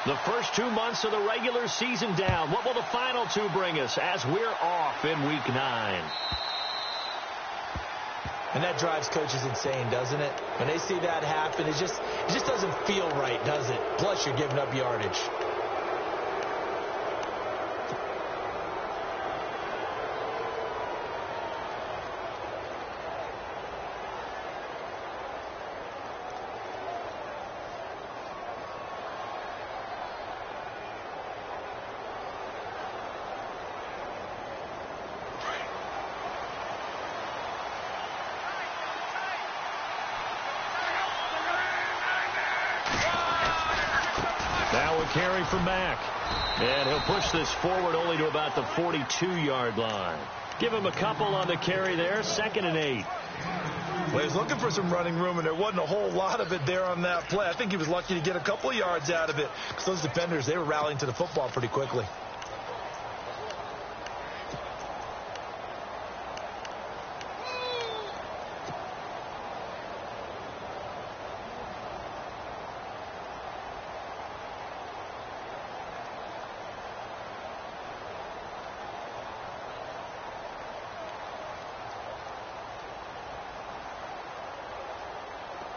The first 2 months of the regular season down. What will the final two bring us as we're off in Week 9? And that drives coaches insane, doesn't it? When they see that happen, it just doesn't feel right, does it? Plus, you're giving up yardage. Now a carry from Mack. And he'll push this forward only to about the 42-yard line. Give him a couple on the carry there. 2nd and 8. Well, he was looking for some running room, and there wasn't a whole lot of it there on that play. I think he was lucky to get a couple of yards out of it because those defenders, they were rallying to the football pretty quickly.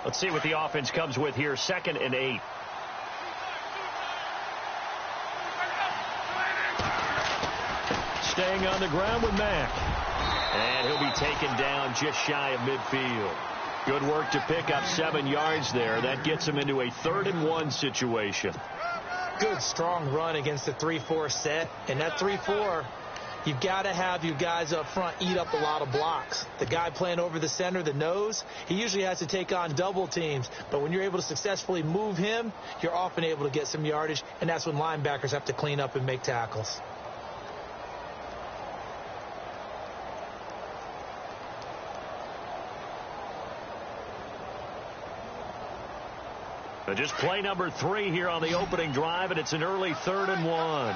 Let's see what the offense comes with here. 2nd and 8. Staying on the ground with Mack. And he'll be taken down just shy of midfield. Good work to pick up 7 yards there. That gets him into a 3rd and 1 situation. Good, strong run against the 3-4 set. And that 3-4, you've got to have your guys up front eat up a lot of blocks. The guy playing over the center, the nose, he usually has to take on double teams. But when you're able to successfully move him, you're often able to get some yardage, and that's when linebackers have to clean up and make tackles. Just play number 3 here on the opening drive, and it's an early 3rd and 1.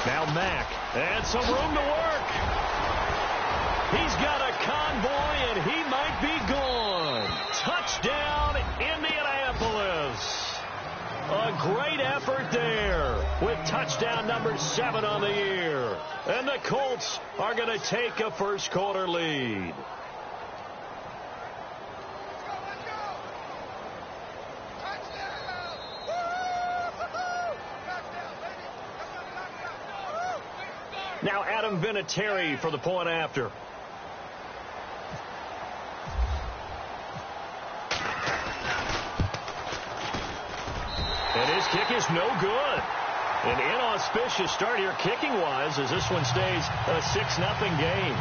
Now Mack, and some room to work. He's got a convoy, and he might be gone. Touchdown, Indianapolis. A great effort there with touchdown number 7 on the year. And the Colts are going to take a first quarter lead. Now Adam Vinatieri for the point after. And his kick is no good. An inauspicious start here kicking-wise as this one stays a 6-0 game.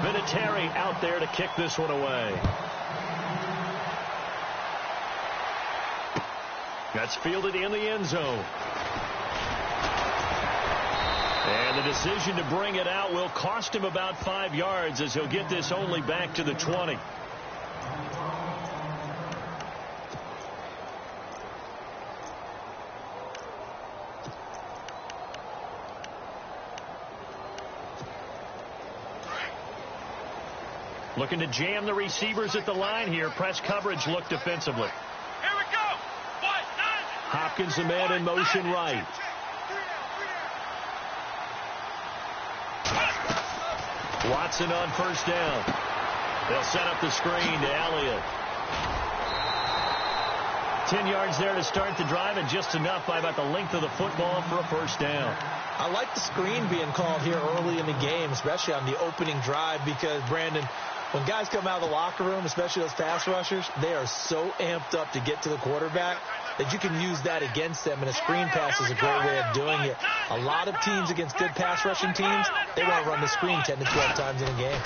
Vinatieri out there to kick this one away. That's fielded in the end zone. And the decision to bring it out will cost him about 5 yards as he'll get this only back to the 20. Looking to jam the receivers at the line here. Press coverage look defensively. Hopkins, the man in motion right. Watson on first down. They'll set up the screen to Elliott. 10 yards there to start the drive, and just enough by about the length of the football for a first down. I like the screen being called here early in the game, especially on the opening drive, because, Brandon, when guys come out of the locker room, especially those pass rushers, they are so amped up to get to the quarterback that you can use that against them, and a screen pass is a great way of doing it. A lot of teams against good pass rushing teams, they want to run the screen 10 to 12 times in a game.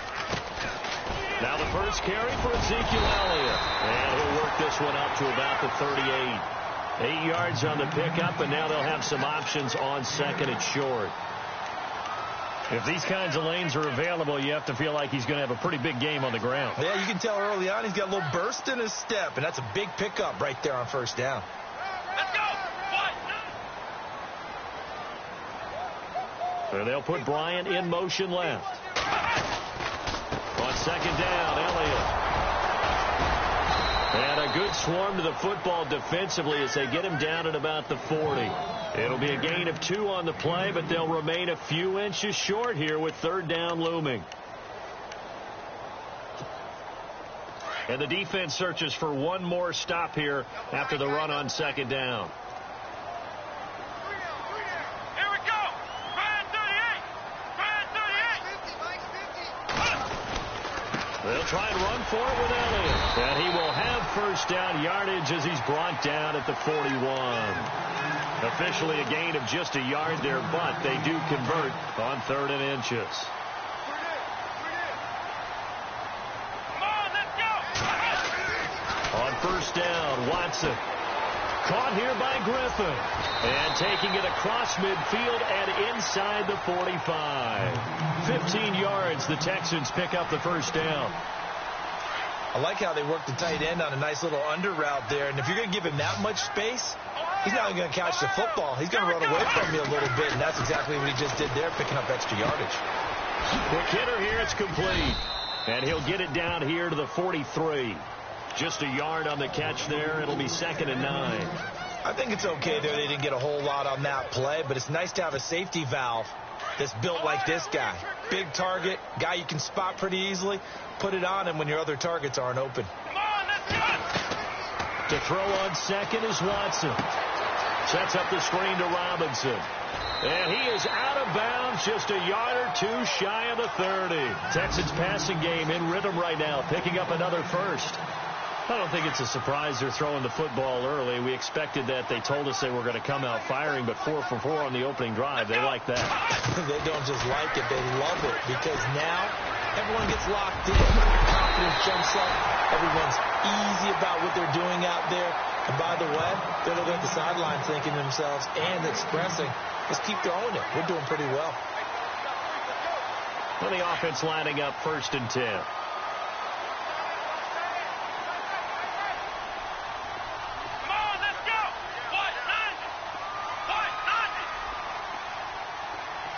Now the first carry for Ezekiel Elliott, and he'll work this one up to about the 38. 8 yards on the pickup, and now they'll have some options on second and short. If these kinds of lanes are available, you have to feel like he's going to have a pretty big game on the ground. Yeah, you can tell early on he's got a little burst in his step, and that's a big pickup right there on first down. Let's go! And they'll put Bryant in motion left. On second down, Elliott. And a good swarm to the football defensively as they get him down at about the 40. It'll be a gain of 2 on the play, but they'll remain a few inches short here with third down looming. And the defense searches for one more stop here after the run on second down. Here we go. Brian 38. They'll try and run for it with Elliott. And he will have first down yardage as he's brought down at the 41. Officially a gain of just a yard there, but they do convert on 3rd and inches. On first down, Watson. Caught here by Griffin. And taking it across midfield and inside the 45. 15 yards, the Texans pick up the first down. I like how they work the tight end on a nice little under route there. And if you're going to give him that much space, he's not going to catch the football. He's going to run away from you a little bit, and that's exactly what he just did there, picking up extra yardage. Quick hitter here, it's complete. And he'll get it down here to the 43. Just a yard on the catch there. It'll be 2nd and 9. I think it's okay there. They didn't get a whole lot on that play, but it's nice to have a safety valve that's built like this guy. Big target, guy you can spot pretty easily. Put it on him when your other targets aren't open. To throw on second is Watson. Sets up the screen to Robinson. And he is out of bounds, just a yard or 2 shy of the 30. Texans passing game in rhythm right now, picking up another first. I don't think it's a surprise they're throwing the football early. We expected that. They told us they were going to come out firing, but 4 for 4 on the opening drive. They like that. They don't just like it, they love it, because now everyone gets locked in. Confidence jumps up. Everyone's easy about what they're doing out there. And by the way, they're looking at the sideline thinking to themselves and expressing, let's keep throwing it. We're doing pretty well. Well, the offense lining up 1st and 10.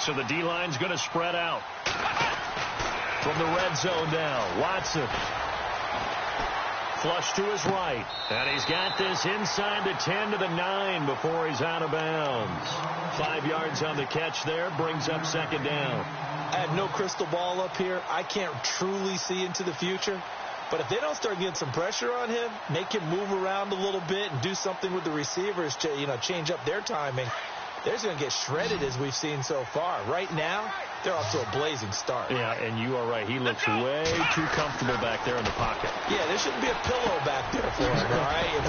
So the D-line's going to spread out. From the red zone now, Watson. Flush to his right. And he's got this inside the 10 to the 9 before he's out of bounds. 5 yards on the catch there. Brings up 2nd down. I have no crystal ball up here. I can't truly see into the future. But if they don't start getting some pressure on him, make him move around a little bit and do something with the receivers to, change up their timing, they're just going to get shredded as we've seen so far. Right now, they're off to a blazing start. Yeah, and you are right. He looks way too comfortable back there in the pocket. Yeah, there shouldn't be a pillow back there for him, all right? And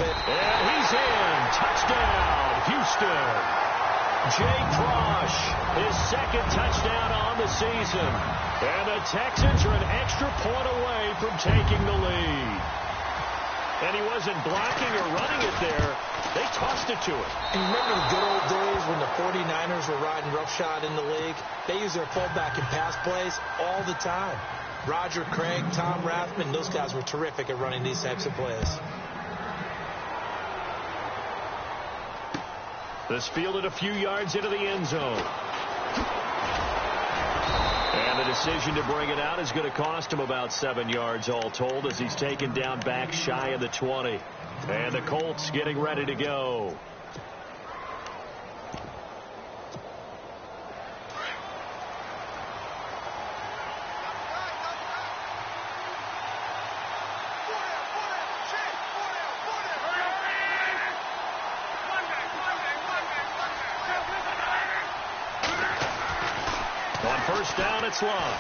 he's in. Touchdown, Houston. Jay Crosh, his 2nd touchdown on the season. And the Texans are an extra point away from taking the lead. And he wasn't blocking or running it there. They tossed it to him. And remember the good old days when the 49ers were riding roughshod in the league? They used their fullback in pass plays all the time. Roger Craig, Tom Rathman, those guys were terrific at running these types of plays. This fielded a few yards into the end zone. And the decision to bring it out is going to cost him about 7 yards all told as he's taken down back shy of the 20. And the Colts getting ready to go. On first down, it's Love.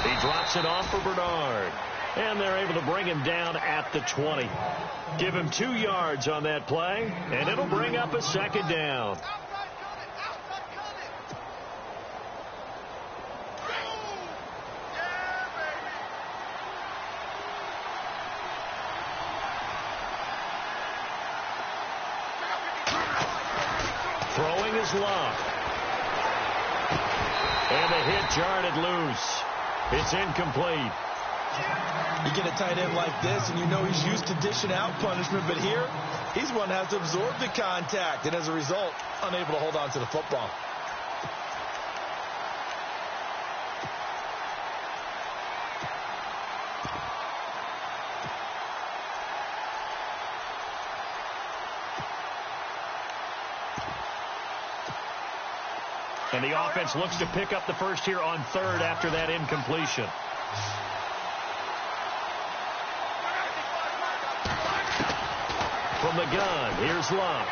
He drops it off for Bernard. And they're able to bring him down at the 20. Give him 2 yards on that play, and it'll bring up a 2nd down. Throwing is Love. And the hit jarred it loose. It's incomplete. You get a tight end like this, and you know he's used to dishing out punishment, but here, he's one that has to absorb the contact, and as a result, unable to hold on to the football. And the offense looks to pick up the first here on third after that incompletion. From the gun, here's Love.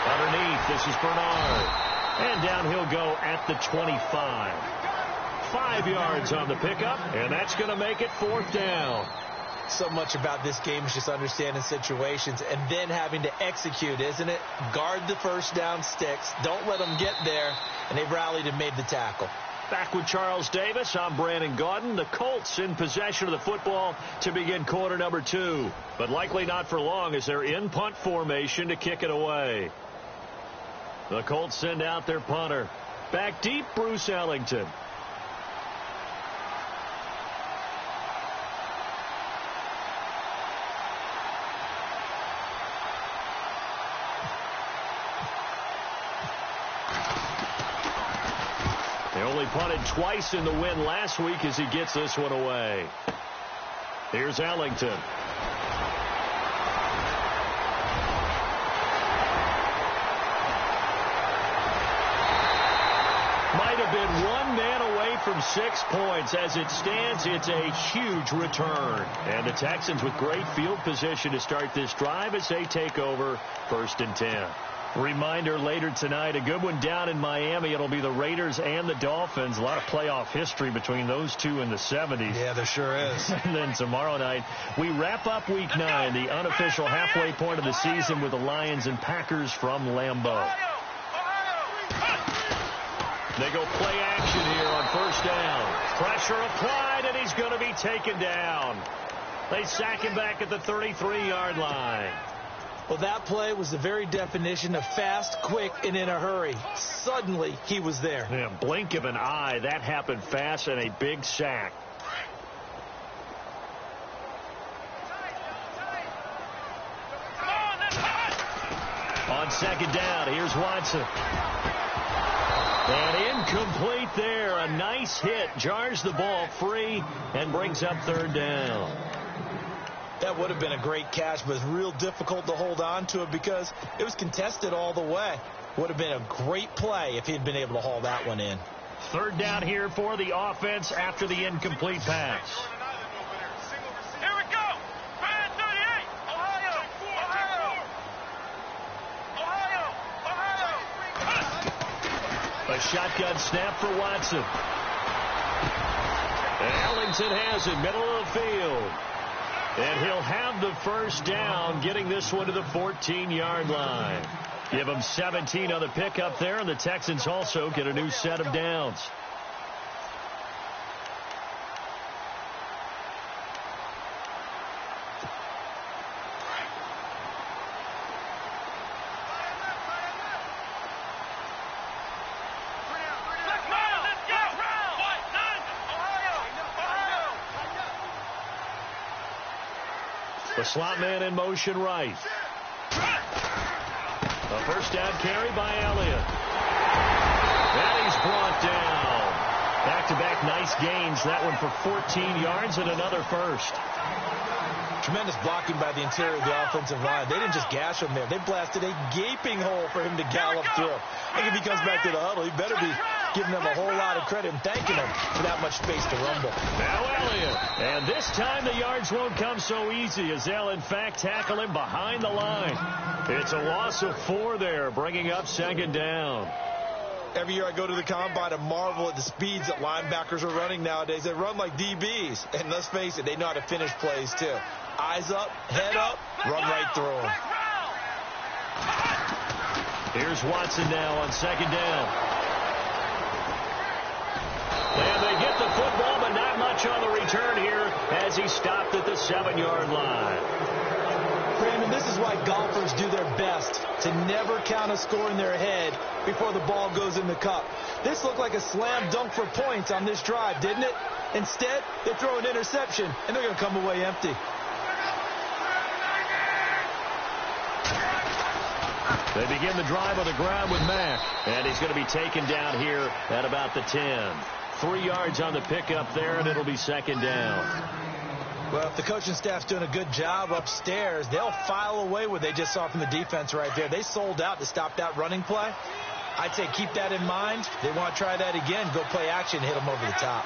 Underneath, this is Bernard. And down he'll go at the 25. 5 yards on the pickup, and that's going to make it 4th down. So much about this game is just understanding situations and then having to execute, isn't it? Guard the first down sticks. Don't let them get there, and they've rallied and made the tackle. Back with Charles Davis, I'm Brandon Gaudin. The Colts in possession of the football to begin quarter number 2. But likely not for long as they're in punt formation to kick it away. The Colts send out their punter. Back deep, Bruce Ellington. They only punted twice in the win last week as he gets this one away. Here's Ellington. Might have been one man away from 6 points. As it stands, it's a huge return. And the Texans with great field position to start this drive as they take over 1st and 10. Reminder later tonight, a good one down in Miami. It'll be the Raiders and the Dolphins. A lot of playoff history between those two in the 70s. Yeah, there sure is. And then tomorrow night, we wrap up Week 9, the unofficial halfway point of the season with the Lions and Packers from Lambeau. They go play action here on 1st down. Pressure applied, and he's going to be taken down. They sack him back at the 33-yard line. Well, that play was the very definition of fast, quick, and in a hurry. Suddenly, he was there. Yeah, blink of an eye. That happened fast and a big sack. On 2nd down, here's Watson. And incomplete there. A nice hit. Jars the ball free and brings up 3rd down. That would have been a great catch, but it's real difficult to hold on to it because it was contested all the way. Would have been a great play if he'd been able to haul that one in. 3rd down here for the offense after the incomplete pass. Here we go. Man 38. Ohio. A shotgun snap for Watson. And Ellington has it, middle of the field. And he'll have the 1st down, getting this one to the 14-yard line. Give him 17 on the pickup there, and the Texans also get a new set of downs. The slot man in motion right. A 1st down carry by Elliott. And he's brought down. Back-to-back nice gains. That one for 14 yards and another 1st. Tremendous blocking by the interior of the offensive line. They didn't just gash him there. They blasted a gaping hole for him to gallop through. I think if he comes back to the huddle, he better be giving them a whole lot of credit and thanking them for that much space to rumble. Now Elliott. And this time the yards won't come so easy as they'll, in fact, tackle him behind the line. It's a loss of 4 there, bringing up 2nd down. Every year I go to the combine and marvel at the speeds that linebackers are running nowadays. They run like DBs. And let's face it, they know how to finish plays, too. Eyes up, head up, run right through them. Here's Watson now on 2nd down. And they get the football, but not much on the return here as he stopped at the 7-yard line. Brandon, this is why golfers do their best to never count a score in their head before the ball goes in the cup. This looked like a slam dunk for points on this drive, didn't it? Instead, they throw an interception, and they're going to come away empty. They begin the drive on the ground with Mack, and he's going to be taken down here at about the 10. 3 yards on the pickup there, and it'll be 2nd down. Well, if the coaching staff's doing a good job upstairs, they'll file away what they just saw from the defense right there. They sold out to stop that running play. I'd say keep that in mind. If they want to try that again, go play action and hit them over the top.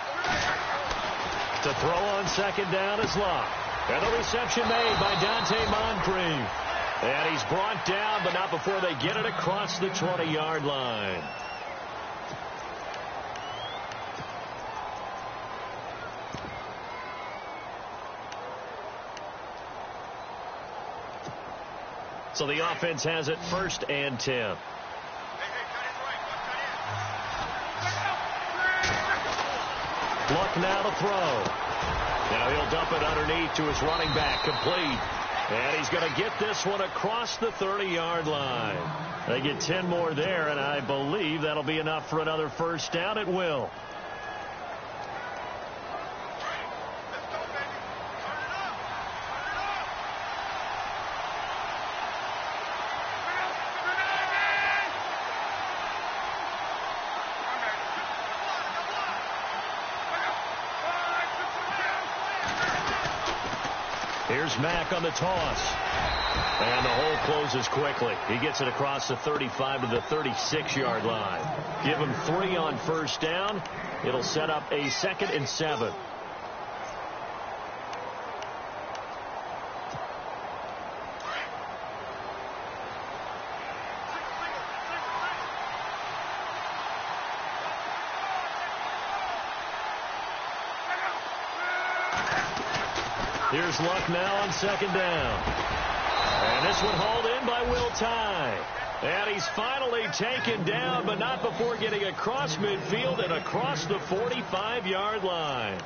To throw on second down is Locke. And the reception made by Dante Moncrief. And he's brought down, but not before they get it across the 20-yard line. So the offense has it 1st and 10. Luck now to throw. Now he'll dump it underneath to his running back. Complete. And he's going to get this one across the 30-yard line. They get 10 more there, and I believe that'll be enough for another first down. It will. Here's Mack on the toss. And the hole closes quickly. He gets it across the 35 to the 36-yard line. Give him 3 on first down. It'll set up a 2nd and 7. Here's Luck now on second down. And this one hauled in by Will Tye. And he's finally taken down, but not before getting across midfield and across the 45-yard line.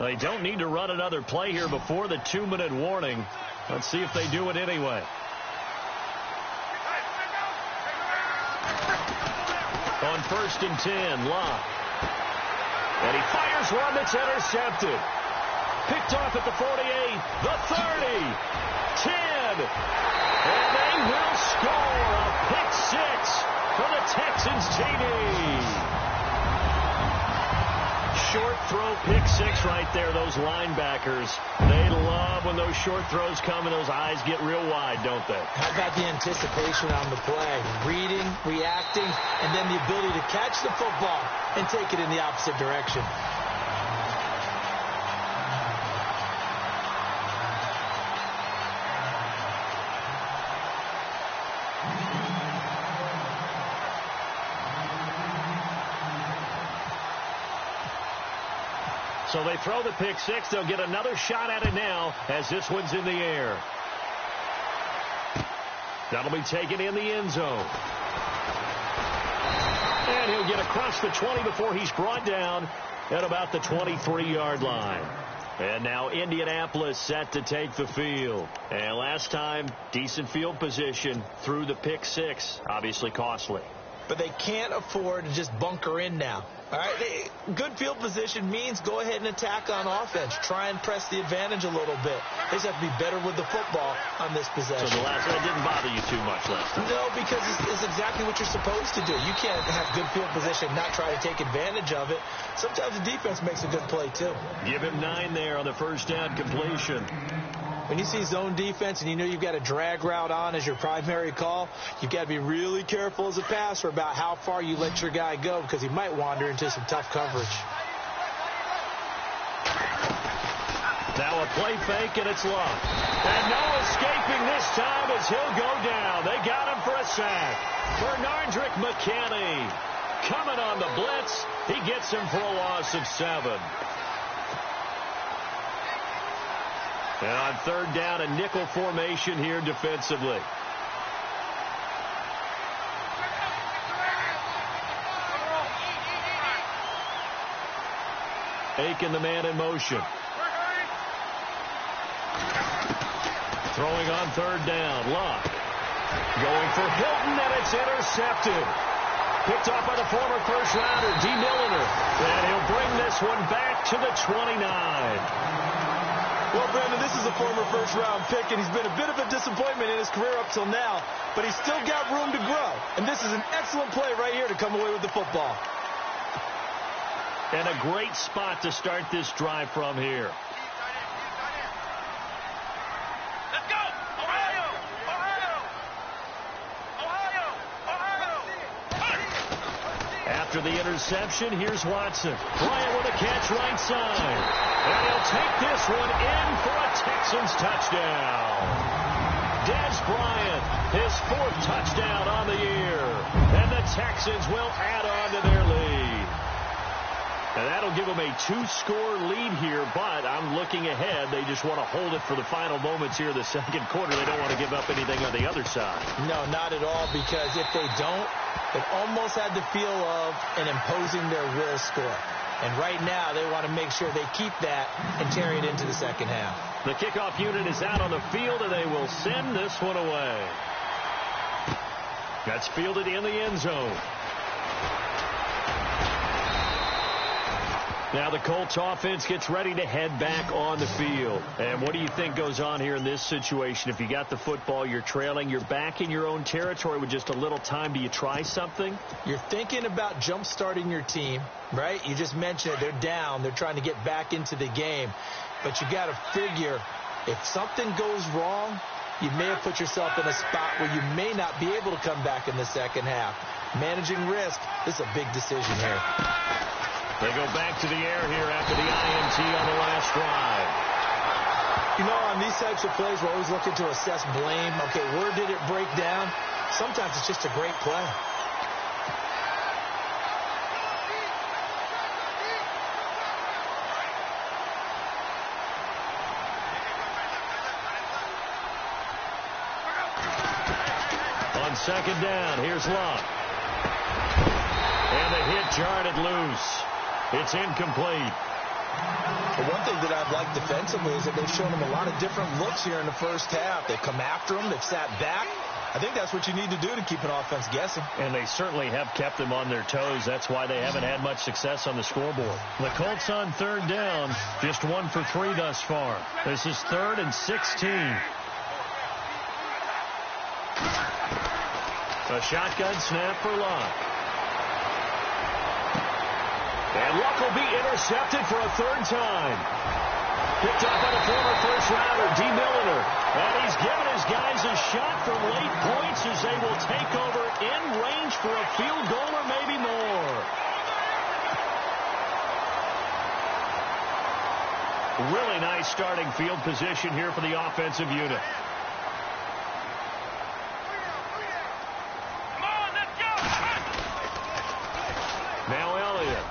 They don't need to run another play here before the 2-minute warning. Let's see if they do it anyway. On 1st and 10, Locke. And he fires one that's intercepted. Picked off at the 48, the 30, 10. And they will score a pick 6 for the Texans TD. Short throw pick 6 right there. Those linebackers, they love when those short throws come and those eyes get real wide, don't they? How about the anticipation on the play? Reading, reacting, and then the ability to catch the football and take it in the opposite direction. So they throw the pick 6. They'll get another shot at it now as this one's in the air. That'll be taken in the end zone. And he'll get across the 20 before he's brought down at about the 23-yard line. And now Indianapolis set to take the field. And last time, decent field position through the pick 6. Obviously costly. But they can't afford to just bunker in now. All right, good field position means go ahead and attack on offense. Try and press the advantage a little bit. They just have to be better with the football on this possession. So the last one didn't bother you too much last time? No, because it's exactly what you're supposed to do. You can't have good field position and not try to take advantage of it. Sometimes the defense makes a good play, too. Give him 9 there on the first down completion. When you see zone defense and you know you've got a drag route on as your primary call, you've got to be really careful as a passer about how far you let your guy go because he might wander into some tough coverage. Now a play fake, and it's Luck. And no escaping this time as he'll go down. They got him for a sack. Bernardrick McKinney coming on the blitz. He gets him for a loss of 7. And on third down, a nickel formation here defensively. Aiken, the man in motion. Throwing on third down, Luck. Going for Hilton, and it's intercepted. Picked off by the former first-rounder, D. Milliner. And he'll bring this one back to the 29. Well, Brandon, this is a former first-round pick, and he's been a bit of a disappointment in his career up till now, but he's still got room to grow. And this is an excellent play right here to come away with the football. And a great spot to start this drive from here. Let's go! Ohio! Ohio! Ohio! Ohio! After the interception, here's Watson. Bryant with a catch right side. And he'll take this one in for a Texans touchdown. Des Bryant, his 4th touchdown on the year. And the Texans will add on to their lead. And that'll give them a 2-score lead here, but I'm looking ahead. They just want to hold it for the final moments here in the second quarter. They don't want to give up anything on the other side. No, not at all, because if they don't, it almost had the feel of an imposing their will score. And right now, they want to make sure they keep that and carry it into the second half. The kickoff unit is out on the field, and they will send this one away. That's fielded in the end zone. Now the Colts offense gets ready to head back on the field. And what do you think goes on here in this situation? If you got the football, you're trailing, you're back in your own territory with just a little time. Do you try something? You're thinking about jump-starting your team, right? You just mentioned it. They're down. They're trying to get back into the game. But you got to figure if something goes wrong, you may have put yourself in a spot where you may not be able to come back in the second half. Managing risk, this is a big decision here. They go back to the air here after the INT on the last drive. You know, on these types of plays, we're always looking to assess blame. Okay, where did it break down? Sometimes it's just a great play. On second down, here's Locke. And the hit jarred it loose. It's incomplete. But one thing that I've liked defensively is that they've shown him a lot of different looks here in the first half. They've come after him. They've sat back. I think that's what you need to do to keep an offense guessing. And they certainly have kept them on their toes. That's why they haven't had much success on the scoreboard. The Colts on third down, just 1 for 3 thus far. This is 3rd and 16. A shotgun snap for Locke. And Luck will be intercepted for a 3rd time. Picked up by the former first-rounder, D. Milliner. And he's given his guys a shot for late points as they will take over in range for a field goal or maybe more. Really nice starting field position here for the offensive unit. Now Elliott.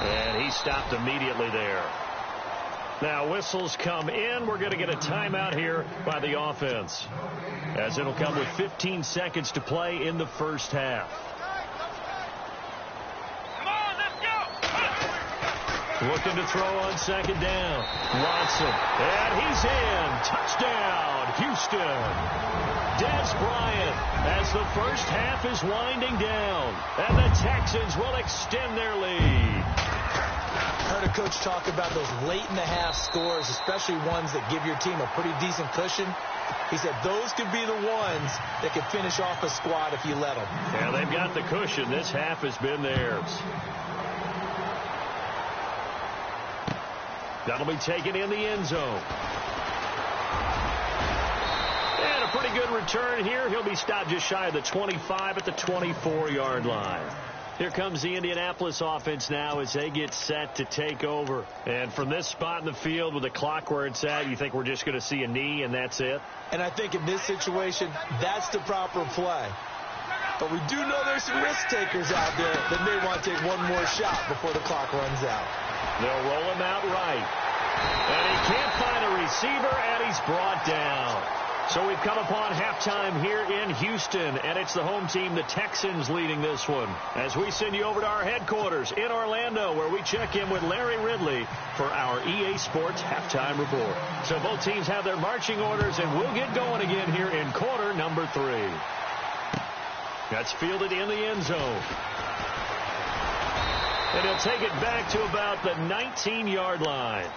And he stopped immediately there. Now whistles come in. We're going to get a timeout here by the offense, as it'll come with 15 seconds to play in the first half. Looking to throw on second down. Watson. And he's in. Touchdown, Houston. Des Bryant, as the first half is winding down. And the Texans will extend their lead. I heard a coach talk about those late-in-the-half scores, especially ones that give your team a pretty decent cushion. He said those could be the ones that could finish off a squad if you let them. Yeah, they've got the cushion. This half has been theirs. That'll be taken in the end zone. And a pretty good return here. He'll be stopped just shy of the 25 at the 24-yard line. Here comes the Indianapolis offense now as they get set to take over. And from this spot in the field with the clock where it's at, you think we're just going to see a knee and that's it? And I think in this situation, that's the proper play. But we do know there's some risk takers out there that may want to take one more shot before the clock runs out. They'll roll him out right. And he can't find a receiver, and he's brought down. So we've come upon halftime here in Houston, and it's the home team, the Texans, leading this one. As we send you over to our headquarters in Orlando, where we check in with Larry Ridley for our EA Sports halftime report. So both teams have their marching orders, and we'll get going again here in quarter number 3. That's fielded in the end zone. And he'll take it back to about the 19-yard line.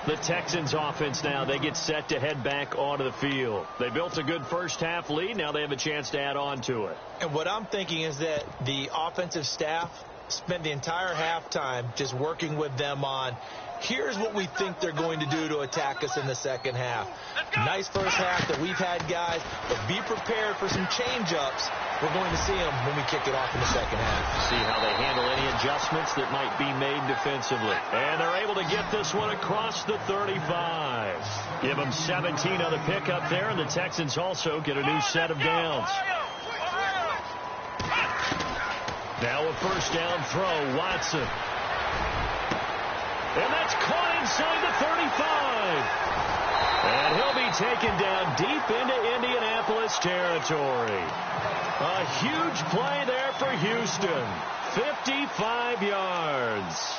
The Texans offense now, they get set to head back onto the field. They built a good first half lead. Now they have a chance to add on to it. And what I'm thinking is that the offensive staff spent the entire halftime just working with them on, here's what we think they're going to do to attack us in the second half. Nice first half that we've had, guys, but be prepared for some change-ups. We're going to see them when we kick it off in the second half. See how they handle any adjustments that might be made defensively. And they're able to get this one across the 35. Give them 17 on the pickup there, and the Texans also get a new set of downs. Now a first down throw, Watson. And that's caught inside the 35. And he'll be taken down deep into Indianapolis territory. A huge play there for Houston. 55 yards.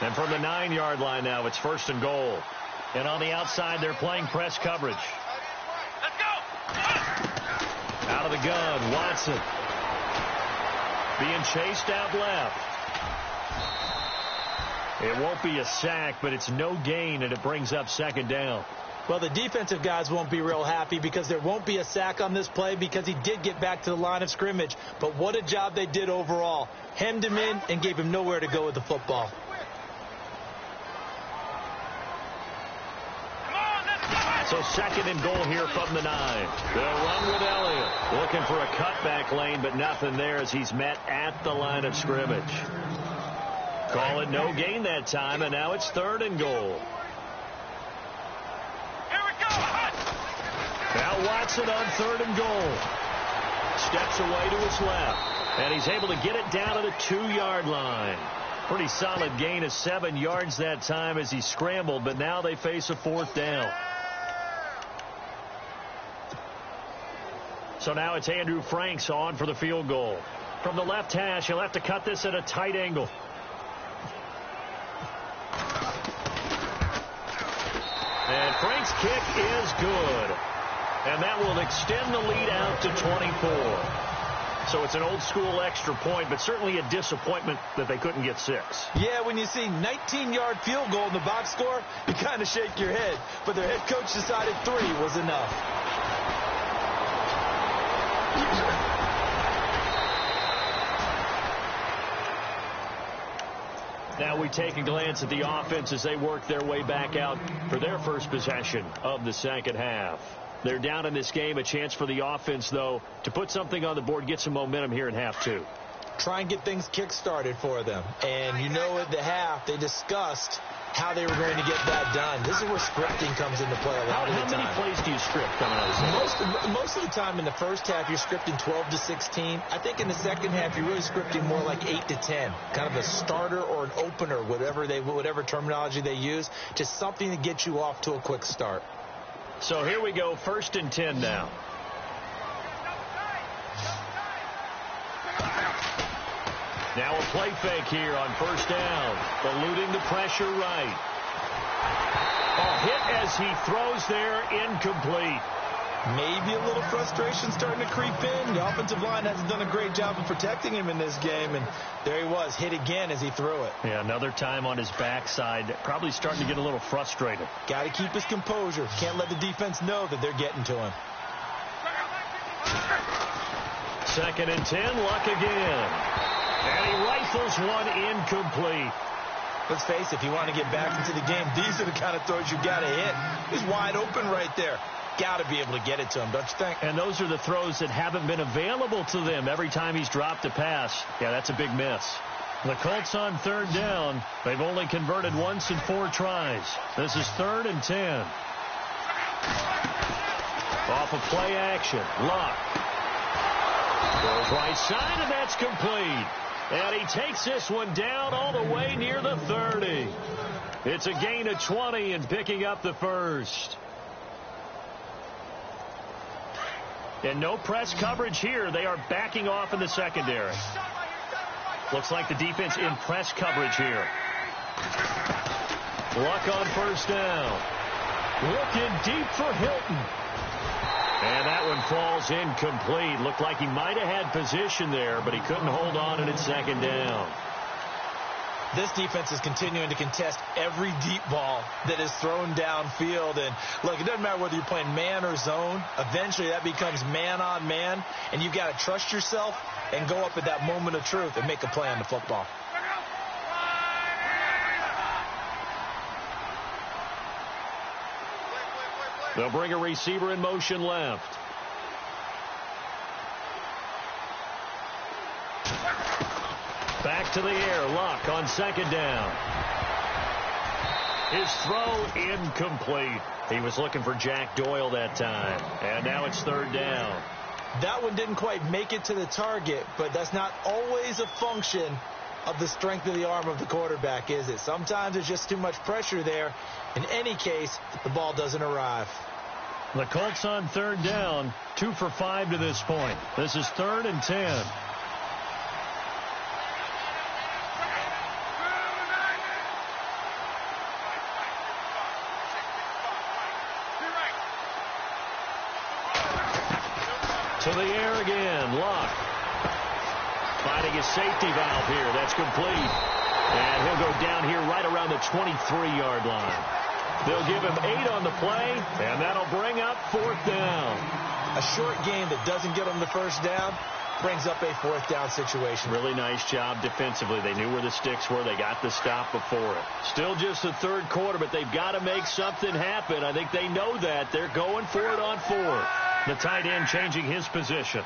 And from the 9-yard line now, it's first and goal. And on the outside, they're playing press coverage. Let's go. Out of the gun, Watson. Being chased out left. It won't be a sack, but it's no gain, and it brings up second down. Well, the defensive guys won't be real happy because there won't be a sack on this play because he did get back to the line of scrimmage. But what a job they did overall. Hemmed him in and gave him nowhere to go with the football. So second and goal here from the 9. They'll run with Elliott. Looking for a cutback lane, but nothing there as he's met at the line of scrimmage. Call it no gain that time, and now it's third and goal. Here we go. Now Watson on third and goal. Steps away to his left, and he's able to get it down to the 2-yard line. Pretty solid gain of 7 yards that time as he scrambled, but now they face a fourth down. So now it's Andrew Franks on for the field goal. From the left hash, he'll have to cut this at a tight angle. And Frank's kick is good. And that will extend the lead out to 24. So it's an old-school extra point, but certainly a disappointment that they couldn't get 6. Yeah, when you see 19-yard field goal in the box score, you kind of shake your head. But their head coach decided 3 was enough. Now we take a glance at the offense as they work their way back out for their first possession of the second half. They're down in this game. A chance for the offense, though, to put something on the board, get some momentum here in half 2. Try and get things kick-started for them. And you know at the half, they discussed how they were going to get that done. This is where scripting comes into play a lot of the time. How many plays do you script coming out of this? Most of the time in the first half, you're scripting 12 to 16. I think in the second half, you're really scripting more like 8 to 10. Kind of a starter or an opener, whatever terminology they use. Just something to get you off to a quick start. So here we go, first and 10 now. Now a play fake here on first down. Eluding the pressure right. A hit as he throws there, incomplete. Maybe a little frustration starting to creep in. The offensive line hasn't done a great job of protecting him in this game, and there he was, hit again as he threw it. Yeah, another time on his backside. Probably starting to get a little frustrated. Got to keep his composure. Can't let the defense know that they're getting to him. Second and 10, Luck again. And he rifles one incomplete. Let's face it, if you want to get back into the game, these are the kind of throws you got to hit. He's wide open right there. Got to be able to get it to him, don't you think? And those are the throws that haven't been available to them every time he's dropped a pass. Yeah, that's a big miss. The Colts on third down. They've only converted once in 4 tries. This is third and 10. Off of play action. Luck. Goes right side, and that's complete. And he takes this one down all the way near the 30. It's a gain of 20 and picking up the first. And no press coverage here. They are backing off in the secondary. Looks like the defense in press coverage here. Luck on first down. Looking deep for Hilton. And that one falls incomplete. Looked like he might have had position there, but he couldn't hold on, and it's second down. This defense is continuing to contest every deep ball that is thrown downfield. And, look, it doesn't matter whether you're playing man or zone. Eventually, that becomes man on man, and you've got to trust yourself and go up at that moment of truth and make a play on the football. They'll bring a receiver in motion left. Back to the air. Luck on second down. His throw incomplete. He was looking for Jack Doyle that time. And now it's third down. That one didn't quite make it to the target, but that's not always a function of the strength of the arm of the quarterback, is it? Sometimes there's just too much pressure there. In any case, the ball doesn't arrive. The Colts on third down, 2 for 5 to this point. This is 3rd and 10. To the air again, Luck. Finding his safety valve here. That's complete. And he'll go down here right around the 23-yard line. They'll give him 8 on the play, and that'll bring up 4th down. A short game that doesn't get them the first down brings up a 4th down situation. Really nice job defensively. They knew where the sticks were. They got the stop before it. Still just the third quarter, but they've got to make something happen. I think they know that. They're going for it on 4th. The tight end changing his position.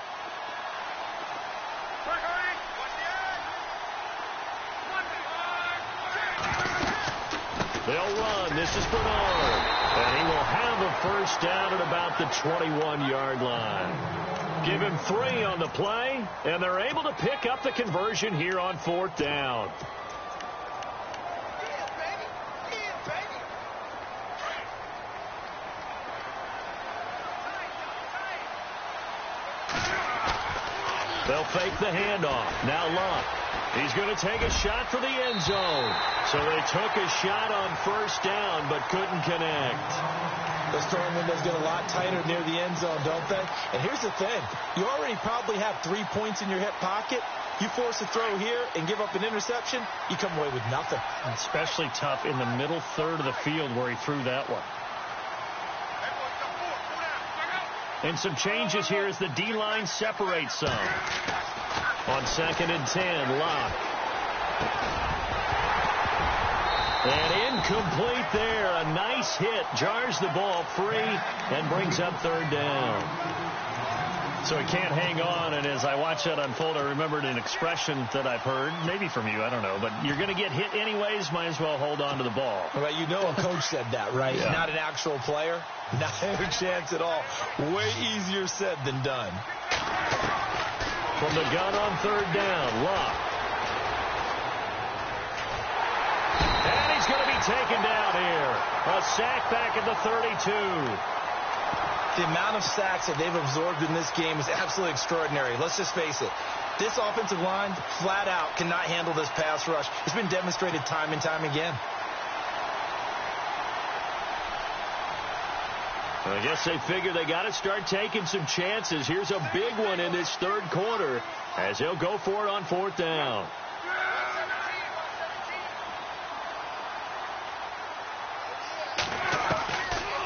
They'll run. This is Bernard. And he will have a first down at about the 21-yard line. Give him 3 on the play, and they're able to pick up the conversion here on 4th down. They'll fake the handoff. Now Luck. He's going to take a shot for the end zone. So they took a shot on first down, but couldn't connect. Those throwing windows get a lot tighter near the end zone, don't they? And here's the thing. You already probably have 3 points in your hip pocket. You force a throw here and give up an interception, you come away with nothing. Especially tough in the middle third of the field where he threw that one. And some changes here as the D-line separates some. On 2nd and 10, Locke. And incomplete there. A nice hit. Jars the ball free and brings up 3rd down. So he can't hang on, and as I watch that unfold, I remembered an expression that I've heard, maybe from you, I don't know, but you're going to get hit anyways, might as well hold on to the ball. Well, you know a coach said that, right? Yeah. Not an actual player. Not a chance at all. Way easier said than done. From the gun on 3rd down, Luck. And he's going to be taken down here. A sack back at the 32. The amount of sacks that they've absorbed in this game is absolutely extraordinary. Let's just face it. This offensive line, flat out, cannot handle this pass rush. It's been demonstrated time and time again. I guess they figure they got to start taking some chances. Here's a big one in this 3rd quarter as they'll go for it on 4th down.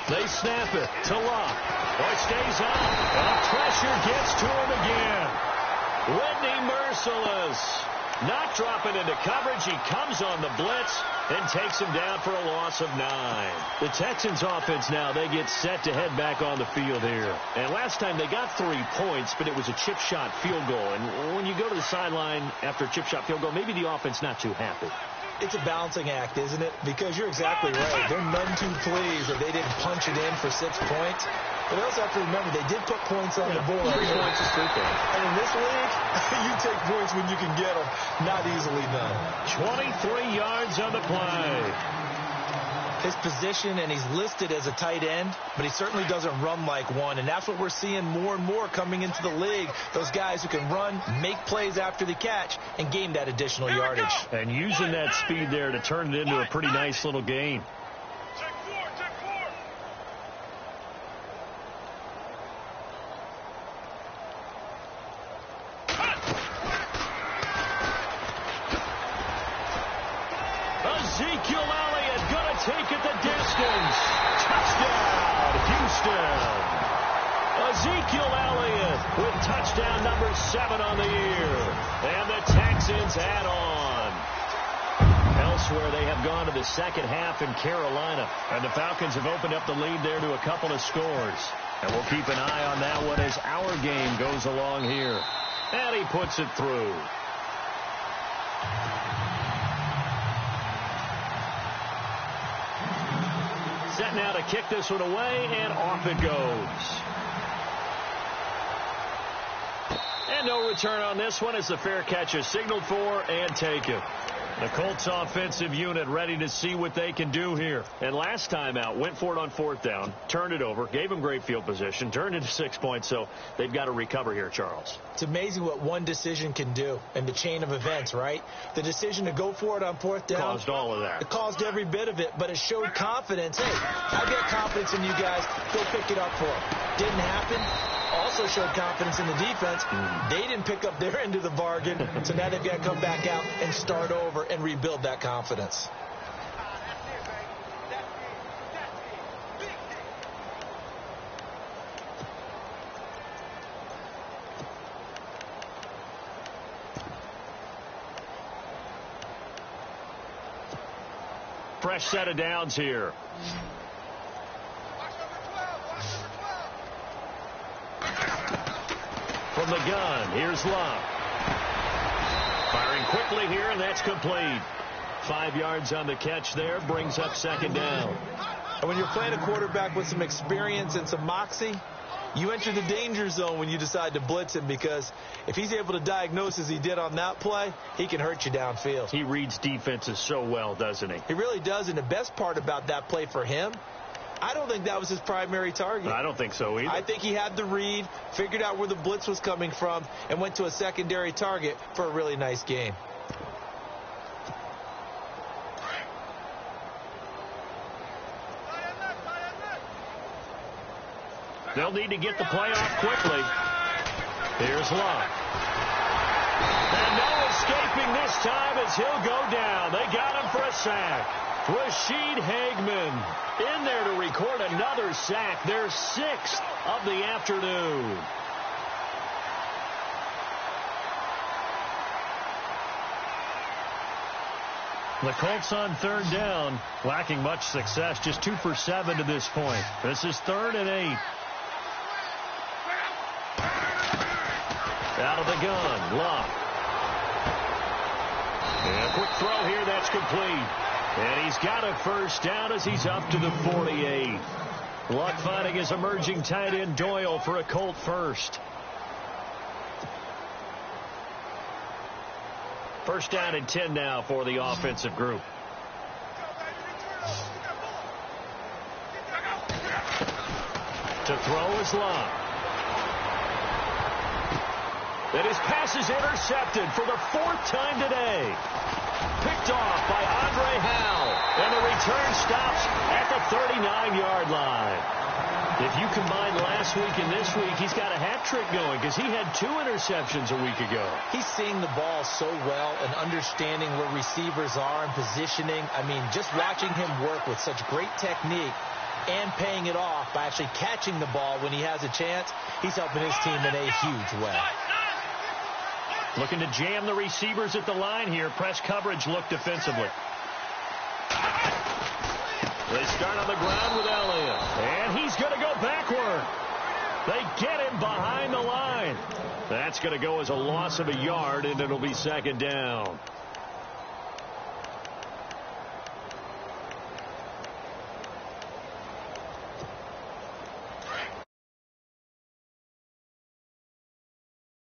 They snap it to Luck. Oh, it stays up. And pressure gets to him again. Whitney merciless. Not dropping into coverage. He comes on the blitz and takes him down for a loss of 9. The Texans offense now, they get set to head back on the field here. And last time they got 3 points, but it was a chip shot field goal. And when you go to the sideline after a chip shot field goal, maybe the offense not too happy. It's a balancing act, isn't it? Because you're exactly right. They're none too pleased that they didn't punch it in for 6 points. But they also have to remember they did put points on the board. 3 points is 3 points. And in this league, you take points when you can get them. Not easily done. 23 yards on the play. His position, and he's listed as a tight end, but he certainly doesn't run like one. And that's what we're seeing more and more coming into the league. Those guys who can run, make plays after the catch, and gain that additional yardage. And using that speed there to turn it into a pretty nice little game. 7 on the year. And the Texans add on. Elsewhere, they have gone to the second half in Carolina. And the Falcons have opened up the lead there to a couple of scores. And we'll keep an eye on that one as our game goes along here. And he puts it through. Set now to kick this one away, and off it goes. And no return on this one as the fair catch is signaled for and taken. The Colts offensive unit ready to see what they can do here. And last time out, went for it on 4th down, turned it over, gave them great field position, turned into 6 points, so they've got to recover here, Charles. It's amazing what one decision can do in the chain of events, right? The decision to go for it on 4th down. Caused all of that. It caused every bit of it, but it showed confidence. Hey, I've got confidence in you guys. Go pick it up for them. Didn't happen. Also showed confidence in the defense. They didn't pick up their end of the bargain, so now they've got to come back out and start over and rebuild that confidence. Fresh set of downs here. From the gun, here's Love. Firing quickly here, and that's complete. 5 yards on the catch there, brings up 2nd down. And when you're playing a quarterback with some experience and some moxie, you enter the danger zone when you decide to blitz him, because if he's able to diagnose as he did on that play, he can hurt you downfield. He reads defenses so well, doesn't he? He really does, and the best part about that play for him, I don't think that was his primary target. I don't think so either. I think he had the read, figured out where the blitz was coming from, and went to a secondary target for a really nice game. They'll need to get the play off quickly. Here's Love. And no escaping this time as he'll go down. They got him for a sack. Rashid Hageman in there to record another sack. Their 6th of the afternoon. The Colts on 3rd down, lacking much success, just 2 for 7 to this point. This is 3rd and 8. Out of the gun, Love. And a quick throw here, that's complete. And he's got a 1st down as he's up to the 48. Luck finding his emerging tight end Doyle for a Colt first. 1st down and 10 now for the offensive group. To throw is Love. And his pass is intercepted for the 4th time today. Picked off by Andre Howell. And the return stops at the 39-yard line. If you combine last week and this week, he's got a hat trick going because he had 2 interceptions a week ago. He's seeing the ball so well and understanding where receivers are and positioning. I mean, just watching him work with such great technique and paying it off by actually catching the ball when he has a chance, he's helping his team in a huge way. Looking to jam the receivers at the line here. Press coverage look defensively. They start on the ground with Elliott. And he's going to go backward. They get him behind the line. That's going to go as a loss of a yard, and it'll be 2nd down.